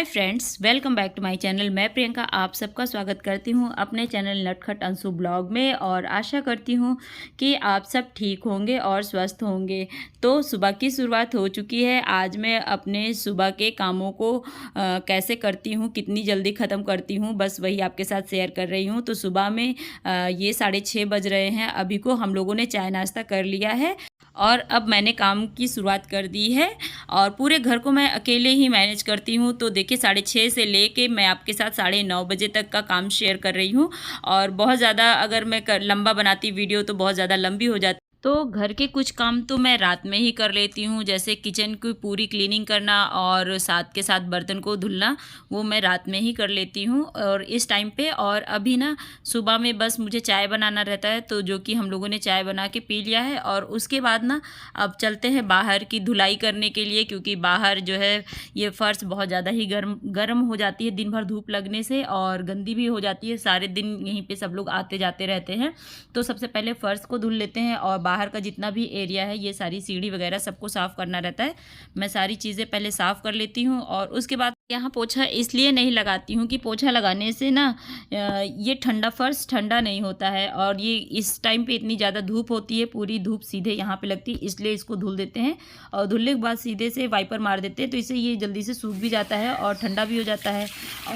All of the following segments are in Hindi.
Friends, welcome back to my channel. मैं प्रियंका आप सबका स्वागत करती हूं अपने चैनल नटखट अंशु ब्लॉग में और आशा करती हूं कि आप सब ठीक होंगे और स्वस्थ होंगे। तो सुबह की शुरुआत हो चुकी है। आज मैं अपने सुबह के कामों को कैसे करती हूं, कितनी जल्दी ख़त्म करती हूं, बस वही आपके साथ शेयर कर रही हूं। तो सुबह में ये 6:30 बज रहे हैं। अभी को हम लोगों ने चाय नाश्ता कर लिया है और अब मैंने काम की शुरुआत कर दी है और पूरे घर को मैं अकेले ही मैनेज करती हूँ। तो देखिए 6:30 से लेके मैं आपके साथ 9:30 बजे तक का काम शेयर कर रही हूँ और बहुत ज़्यादा अगर मैं लंबा बनाती वीडियो तो बहुत ज़्यादा लंबी हो जाती। तो घर के कुछ काम तो मैं रात में ही कर लेती हूँ, जैसे किचन की पूरी क्लीनिंग करना और साथ के साथ बर्तन को धुलना, वो मैं रात में ही कर लेती हूँ और इस टाइम पे। और अभी ना सुबह में बस मुझे चाय बनाना रहता है, तो जो कि हम लोगों ने चाय बना के पी लिया है। और उसके बाद ना अब चलते हैं बाहर की धुलाई करने के लिए, क्योंकि बाहर जो है ये फ़र्श बहुत ज़्यादा ही गर्म हो जाती है दिन भर धूप लगने से और गंदी भी हो जाती है। सारे दिन यहीं पे सब लोग आते जाते रहते हैं। तो सबसे पहले फ़र्श को धुल लेते हैं और बाहर का जितना भी एरिया है, ये सारी सीढ़ी वगैरह सबको साफ़ करना रहता है। मैं सारी चीज़ें पहले साफ़ कर लेती हूँ और उसके बाद यहाँ पोछा इसलिए नहीं लगाती हूँ कि पोछा लगाने से ना ये ठंडा फ़र्श ठंडा नहीं होता है और ये इस टाइम पे इतनी ज़्यादा धूप होती है, पूरी धूप सीधे यहाँ पे लगती है, इसलिए इसको धुल देते हैं और धुलने के बाद सीधे से वाइपर मार देते हैं। तो इससे ये जल्दी से सूख भी जाता है और ठंडा भी हो जाता है।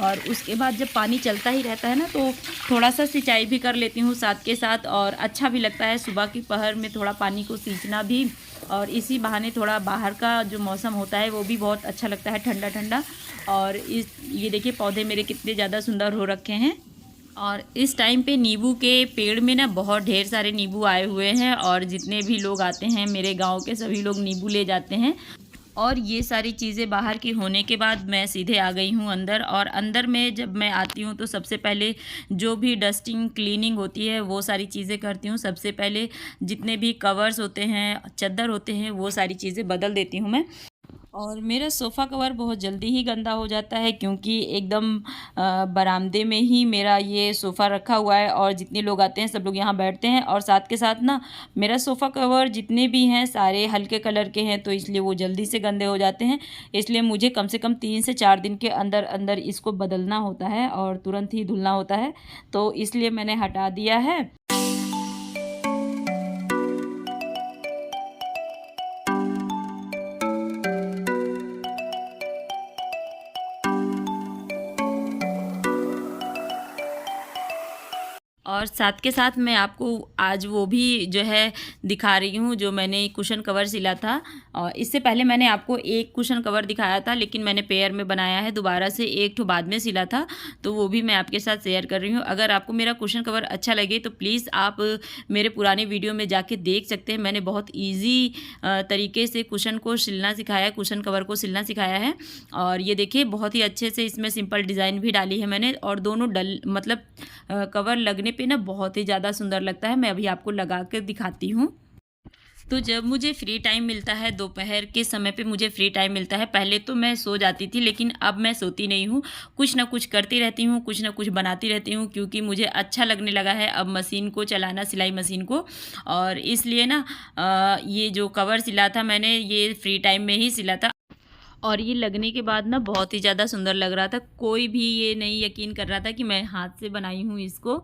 और उसके बाद जब पानी चलता ही रहता है ना, तो थोड़ा सा सिंचाई भी कर लेती हूँ साथ के साथ और अच्छा भी लगता है सुबह की पहर में थोड़ा पानी को सींचना भी। और इसी बहाने थोड़ा बाहर का जो मौसम होता है वो भी बहुत अच्छा लगता है, ठंडा ठंडा। और ये देखिए पौधे मेरे कितने ज़्यादा सुंदर हो रखे हैं। और इस टाइम पे नींबू के पेड़ में ना बहुत ढेर सारे नींबू आए हुए हैं और जितने भी लोग आते हैं मेरे गांव के सभी लोग नींबू ले जाते हैं। और ये सारी चीज़ें बाहर की होने के बाद मैं सीधे आ गई हूँ अंदर। और अंदर में जब मैं आती हूँ तो सबसे पहले जो भी डस्टिंग क्लीनिंग होती है वो सारी चीज़ें करती हूँ। सबसे पहले जितने भी कवर्स होते हैं, चादर होते हैं, वो सारी चीज़ें बदल देती हूँ मैं। और मेरा सोफ़ा कवर बहुत जल्दी ही गंदा हो जाता है, क्योंकि एकदम बरामदे में ही मेरा ये सोफ़ा रखा हुआ है और जितने लोग आते हैं सब लोग यहाँ बैठते हैं। और साथ के साथ ना मेरा सोफ़ा कवर जितने भी हैं सारे हल्के कलर के हैं, तो इसलिए वो जल्दी से गंदे हो जाते हैं। इसलिए मुझे कम से कम 3 से 4 दिन के अंदर अंदर इसको बदलना होता है और तुरंत ही धुलना होता है। तो इसलिए मैंने हटा दिया है। और साथ के साथ मैं आपको आज वो भी जो है दिखा रही हूँ जो मैंने कुशन कवर सिला था। और इससे पहले मैंने आपको एक कुशन कवर दिखाया था, लेकिन मैंने पेयर में बनाया है दोबारा से, एक ठो बाद में सिला था, तो वो भी मैं आपके साथ शेयर कर रही हूँ। अगर आपको मेरा कुशन कवर अच्छा लगे तो प्लीज़ आप मेरे पुराने वीडियो में जाके देख सकते हैं। मैंने बहुत ईजी तरीके से कुशन को सिलना सिखाया है, कुशन कवर को सिलना सिखाया है। और ये देखिए बहुत ही अच्छे से इसमें सिंपल डिज़ाइन भी डाली है मैंने। और दोनों मतलब कवर लगने पे ना बहुत ही ज़्यादा सुंदर लगता है। मैं अभी आपको लगा कर दिखाती हूँ। तो जब मुझे फ्री टाइम मिलता है, दोपहर के समय पे मुझे फ्री टाइम मिलता है, पहले तो मैं सो जाती थी लेकिन अब मैं सोती नहीं हूँ, कुछ ना कुछ करती रहती हूँ, कुछ ना कुछ बनाती रहती हूँ, क्योंकि मुझे अच्छा लगने लगा है अब मशीन को चलाना, सिलाई मशीन को। और इसलिए ना ये जो कवर सिला था मैंने ये फ्री टाइम में ही सिला था और ये लगने के बाद ना बहुत ही ज़्यादा सुंदर लग रहा था। कोई भी ये नहीं यकीन कर रहा था कि मैं हाथ से बनाई हूँ इसको।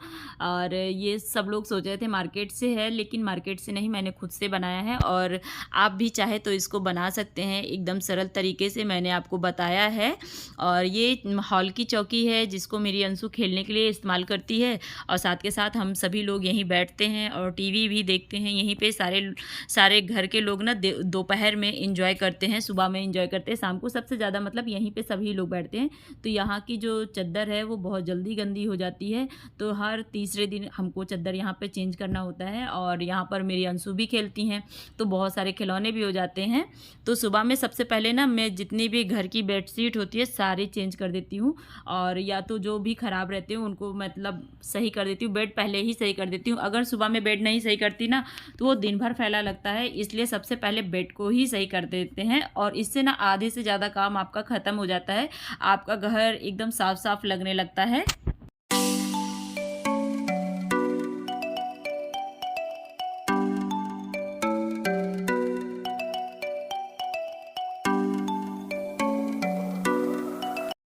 और ये सब लोग सोच रहे थे मार्केट से है, लेकिन मार्केट से नहीं, मैंने खुद से बनाया है। और आप भी चाहे तो इसको बना सकते हैं, एकदम सरल तरीके से मैंने आपको बताया है। और ये हॉल की चौकी है जिसको मेरी अंशु खेलने के लिए इस्तेमाल करती है। और साथ के साथ हम सभी लोग यहीं बैठते हैं और टीवी भी देखते हैं यहीं पे। सारे घर के लोग ना दोपहर में इंजॉय करते हैं, सुबह में इंजॉय करते हैं, शाम को सबसे ज़्यादा मतलब यहीं पे सभी लोग बैठते हैं। तो यहाँ की जो चादर है वो बहुत जल्दी गंदी हो जाती है, तो हर तीसरे दिन हमको चादर यहाँ पे चेंज करना होता है। और यहाँ पर मेरी अंशु भी खेलती हैं, तो बहुत सारे खिलौने भी हो जाते हैं। तो सुबह में सबसे पहले ना मैं जितनी भी घर की बेडशीट होती है सारी चेंज कर देती हूँ, और या तो जो भी ख़राब रहते हैं उनको मतलब सही कर देती हूँ। बेड पहले ही सही कर देती हूँ, अगर सुबह में बेड नहीं सही करती ना तो वो दिन भर फैला लगता है, इसलिए सबसे पहले बेड को ही सही कर देते हैं। और इससे ना आधे से ज़्यादा काम आपका ख़त्म हो जाता है, आपका घर एकदम साफ साफ लगने लगता है।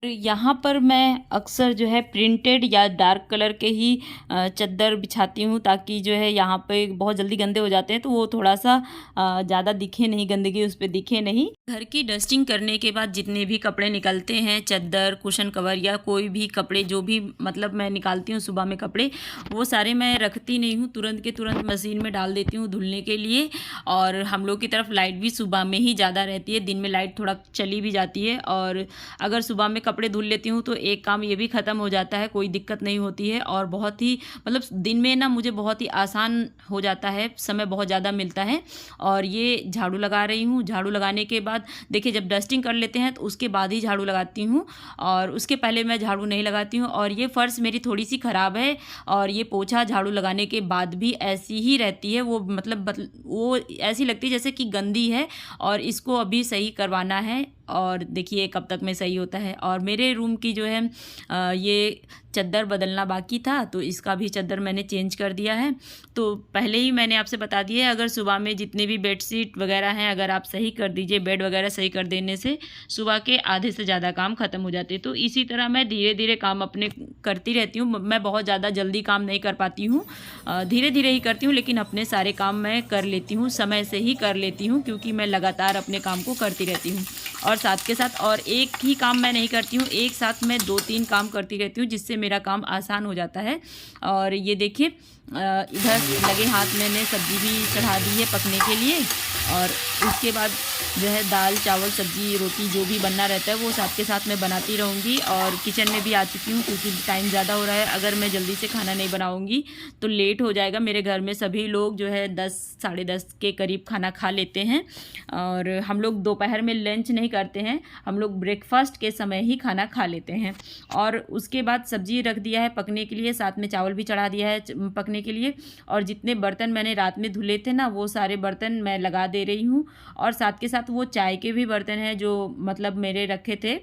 यहाँ पर मैं अक्सर जो है प्रिंटेड या डार्क कलर के ही चद्दर बिछाती हूँ, ताकि जो है यहाँ पे बहुत जल्दी गंदे हो जाते हैं तो वो थोड़ा सा ज़्यादा दिखे नहीं, गंदगी उस पे दिखे नहीं। घर की डस्टिंग करने के बाद जितने भी कपड़े निकलते हैं, चद्दर, कुशन कवर या कोई भी कपड़े जो भी मतलब मैं निकालती हूँ सुबह में कपड़े, वो सारे मैं रखती नहीं हूँ, तुरंत के तुरंत मशीन में डाल देती हूँ धुलने के लिए। और हम लोग की तरफ लाइट भी सुबह में ही ज़्यादा रहती है, दिन में लाइट थोड़ा चली भी जाती है। और अगर सुबह में कपड़े धुल लेती हूँ तो एक काम ये भी ख़त्म हो जाता है, कोई दिक्कत नहीं होती है। और बहुत ही मतलब दिन में ना मुझे बहुत ही आसान हो जाता है, समय बहुत ज़्यादा मिलता है। और ये झाड़ू लगा रही हूँ, झाड़ू लगाने के बाद देखिए जब डस्टिंग कर लेते हैं तो उसके बाद ही झाड़ू लगाती हूँ, और उसके पहले मैं झाड़ू नहीं लगाती हूँ। और ये फ़र्श मेरी थोड़ी सी ख़राब है, और ये पोछा झाड़ू लगाने के बाद भी ऐसी ही रहती है, वो मतलब वो ऐसी लगती है जैसे कि गंदी है, और इसको अभी सही करवाना है। और देखिए कब तक में सही होता है। और मेरे रूम की जो है ये चद्दर बदलना बाकी था, तो इसका भी चद्दर मैंने चेंज कर दिया है। तो पहले ही मैंने आपसे बता दिया है, अगर सुबह में जितने भी बेडशीट वगैरह हैं अगर आप सही कर दीजिए, बेड वगैरह सही कर देने से सुबह के आधे से ज़्यादा काम ख़त्म हो जाते हैं। तो इसी तरह मैं धीरे धीरे काम अपने करती रहती हूँ। मैं बहुत ज़्यादा जल्दी काम नहीं कर पाती हूँ, धीरे धीरे ही करती हूँ, लेकिन अपने सारे काम मैं कर लेती हूँ, समय से ही कर लेती हूँ, क्योंकि मैं लगातार अपने काम को करती रहती हूँ। और साथ के साथ और एक ही काम मैं नहीं करती हूँ, एक साथ मैं 2-3 काम करती रहती हूँ, जिससे मेरा काम आसान हो जाता है। और ये देखिए इधर लगे हाथ मैंने सब्ज़ी भी चढ़ा दी है पकने के लिए। और उसके बाद जो है दाल चावल सब्ज़ी रोटी जो भी बनना रहता है वो साथ के साथ मैं बनाती रहूँगी। और किचन में भी आ चुकी हूँ, क्योंकि टाइम ज़्यादा हो रहा है। अगर मैं जल्दी से खाना नहीं बनाऊँगी तो लेट हो जाएगा। मेरे घर में सभी लोग जो है 10 साढ़े 10 के करीब खाना खा लेते हैं, और हम लोग दोपहर में लंच नहीं करते हैं, हम लोग ब्रेकफास्ट के समय ही खाना खा लेते हैं। और उसके बाद सब्ज़ी रख दिया है पकने के लिए, साथ में चावल भी चढ़ा दिया है पकने के लिए। और जितने बर्तन मैंने रात में धुले थे ना, वो सारे बर्तन मैं लगा दे रही हूँ। और साथ के साथ वो चाय के भी बर्तन हैं जो मतलब मेरे रखे थे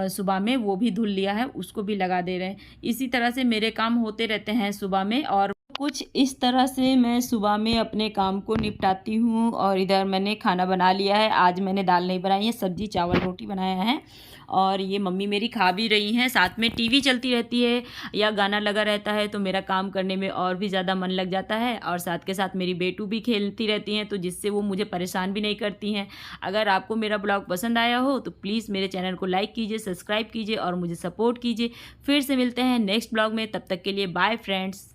सुबह में, वो भी धुल लिया है, उसको भी लगा दे रहे हैं। इसी तरह से मेरे काम होते रहते हैं सुबह में। और कुछ इस तरह से मैं सुबह में अपने काम को निपटाती हूँ। और इधर मैंने खाना बना लिया है, आज मैंने दाल नहीं बनाई है, सब्जी चावल रोटी बनाया है। और ये मम्मी मेरी खा भी रही हैं, साथ में टीवी चलती रहती है या गाना लगा रहता है, तो मेरा काम करने में और भी ज़्यादा मन लग जाता है। और साथ के साथ मेरी बेटू भी खेलती रहती हैं, तो जिससे वो मुझे परेशान भी नहीं करती हैं। अगर आपको मेरा ब्लॉग पसंद आया हो तो प्लीज़ मेरे चैनल को लाइक कीजिए, सब्सक्राइब कीजिए और मुझे सपोर्ट कीजिए। फिर से मिलते हैं नेक्स्ट ब्लॉग में, तब तक के लिए बाय फ्रेंड्स।